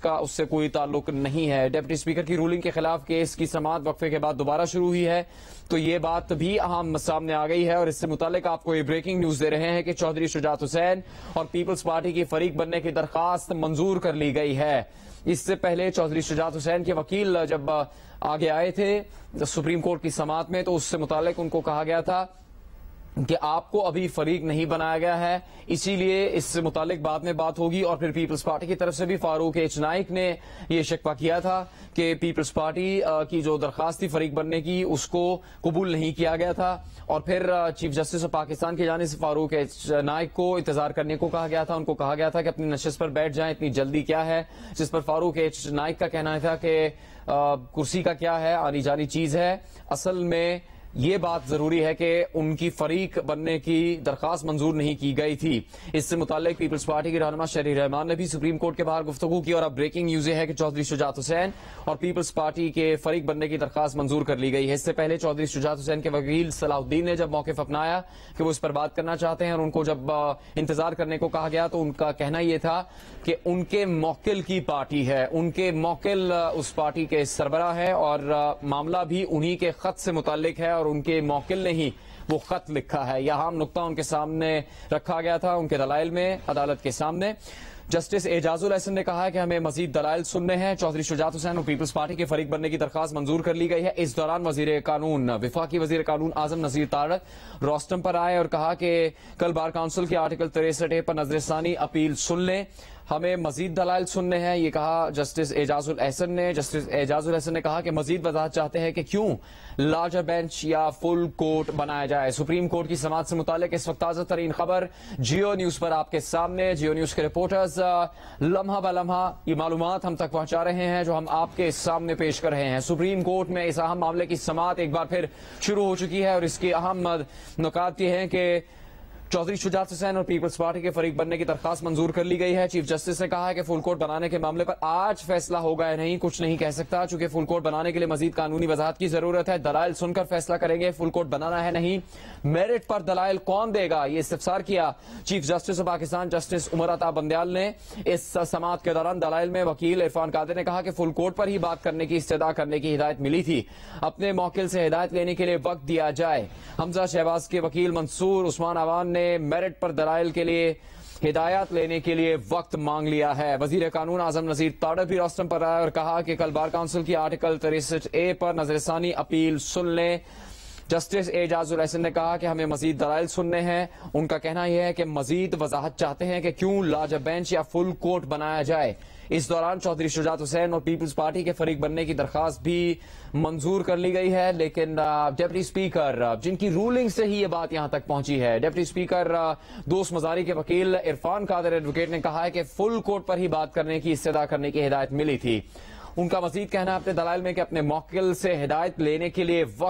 اس سے کوئی تعلق نہیں ہے۔ ڈپٹی اسپیکر کی رولنگ کے خلاف کیس کی سماعت وقفے کے بعد دوبارہ شروع ہوئی ہے، تو یہ بات بھی اہم سامنے آ گئی ہے، اور اس سے متعلق آپ کو یہ بریکنگ نیوز دے رہے ہیں کہ چودھری شجاعت حسین اور پیپلز پارٹی کی فریق بننے کی درخواست منظور کر لی گئی ہے۔ اس سے پہلے چودھری شجاعت حسین کے وکیل جب آگے آئے تھے سپریم کورٹ کی سماعت میں، تو اس سے متعلق ان کو کہا گیا تھا کہ آپ کو ابھی فریق نہیں بنایا گیا ہے، اسی لیے اس سے متعلق بعد میں بات ہوگی۔ اور پھر پیپلز پارٹی کی طرف سے بھی فاروق ایچ نائک نے یہ شکوہ کیا تھا کہ پیپلز پارٹی کی جو درخواست تھی فریق بننے کی اس کو قبول نہیں کیا گیا تھا، اور پھر چیف جسٹس آف پاکستان کی جانب سے فاروق ایچ نائک کو انتظار کرنے کو کہا گیا تھا۔ ان کو کہا گیا تھا کہ اپنی نشست پر بیٹھ جائیں، اتنی جلدی کیا ہے، جس پر فاروق ایچ نائک کا کہنا تھا کہ کرسی کا کیا ہے، آنی جانی چیز ہے، اصل میں یہ بات ضروری ہے کہ ان کی فریق بننے کی درخواست منظور نہیں کی گئی تھی۔ اس سے متعلق پیپلز پارٹی کے رہنما شہری رحمان نے بھی سپریم کورٹ کے باہر گفتگو کی، اور اب بریکنگ نیوز یہ ہے کہ چودھری شجاعت حسین اور پیپلز پارٹی کے فریق بننے کی درخواست منظور کر لی گئی ہے۔ اس سے پہلے چودھری شجاعت حسین کے وکیل صلاح الدین نے جب موقف اپنایا کہ وہ اس پر بات کرنا چاہتے ہیں، اور ان کو جب انتظار کرنے کو کہا گیا تو ان کا کہنا یہ تھا کہ ان کے موکل کی پارٹی ہے، ان کے موکل اس پارٹی کے سربراہ ہے، اور معاملہ بھی انہی کے خط سے متعلق ہے، اور ان کے موکل نے ہی وہ خط لکھا ہے۔ یہ اہم نقطہ ان کے سامنے رکھا گیا تھا ان کے دلائل میں عدالت کے سامنے۔ جسٹس اعجاز الاحسن نے کہا کہ ہمیں مزید دلائل سننے ہیں۔ چودھری شجاعت حسین اور پیپلز پارٹی کے فریق بننے کی درخواست منظور کر لی گئی ہے۔ اس دوران وفاقی وزیر قانون اعظم نذیر تارڑ روسٹم پر آئے اور کہا کہ کل بار کونسل کے آرٹیکل 63A پر نظر ثانی اپیل سن لیں، ہمیں مزید دلائل سننے ہیں، یہ کہا جسٹس اعجاز الاحسن نے۔ جسٹس اعجاز الاحسن نے کہا کہ مزید وضاحت چاہتے ہیں کہ کیوں لارجر بینچ یا فل کورٹ بنایا جائے۔ سپریم کورٹ کی سماعت سے متعلق اس وقت تازہ ترین خبر جیو نیوز پر آپ کے سامنے۔ جیو نیوز کے رپورٹرز لمحہ بہ لمحہ یہ معلومات ہم تک پہنچا رہے ہیں جو ہم آپ کے سامنے پیش کر رہے ہیں۔ سپریم کورٹ میں اس اہم معاملے کی سماعت ایک بار پھر شروع ہو چکی ہے، اور اس کے اہم نکات یہ ہیں کہ چودھری شجاعت حسین اور پیپلز پارٹی کے فریق بننے کی درخواست منظور کر لی گئی ہے۔ چیف جسٹس نے کہا ہے کہ فل کورٹ بنانے کے معاملے پر آج فیصلہ ہوگا یا نہیں کچھ نہیں کہہ سکتا، چونکہ فل کورٹ بنانے کے لیے مزید قانونی وضاحت کی ضرورت ہے۔ دلائل سن کر فیصلہ کریں گے فل کورٹ بنانا ہے نہیں، میرٹ پر دلائل کون دے گا، یہ استفسار کیا chief justice of Pakistan justice Umar Ata Bandial نے۔ اس سماعت کے دوران دلائل میں وکیل عرفان قادر نے کہا کہ فل کورٹ پر ہی بات کرنے کی استدعا کرنے کی ہدایت ملی تھی، اپنے موکل سے ہدایت لینے کے لیے وقت دیا جائے۔ حمزہ شہباز کے وکیل منصور عثمان عوان نے میرٹ پر دلائل کے لیے ہدایات لینے کے لیے وقت مانگ لیا ہے۔ وزیر قانون اعظم نذیر تارڑ بھی روسٹم پر آئے اور کہا کہ کل بار کونسل کی آرٹیکل 63A پر نظر ثانی اپیل سن لیں۔ جسٹس اعجاز الاحسن نے کہا کہ ہمیں مزید دلائل سننے ہیں، ان کا کہنا یہ ہے کہ مزید وضاحت چاہتے ہیں کہ کیوں لارجر بینچ یا فل کورٹ بنایا جائے۔ اس دوران چودھری شجاعت حسین اور پیپلز پارٹی کے فریق بننے کی درخواست بھی منظور کر لی گئی ہے، لیکن ڈپٹی اسپیکر جن کی رولنگ سے ہی یہ بات یہاں تک پہنچی ہے، ڈپٹی اسپیکر دوست مزاری کے وکیل عرفان قادر ایڈوکیٹ نے کہا ہے کہ فل کورٹ پر ہی بات کرنے کی استدعا کرنے کی ہدایت ملی تھی۔ ان کا مزید کہنا ہے اپنے دلائل میں کہ اپنے موکل سے ہدایت لینے کے لیے وقت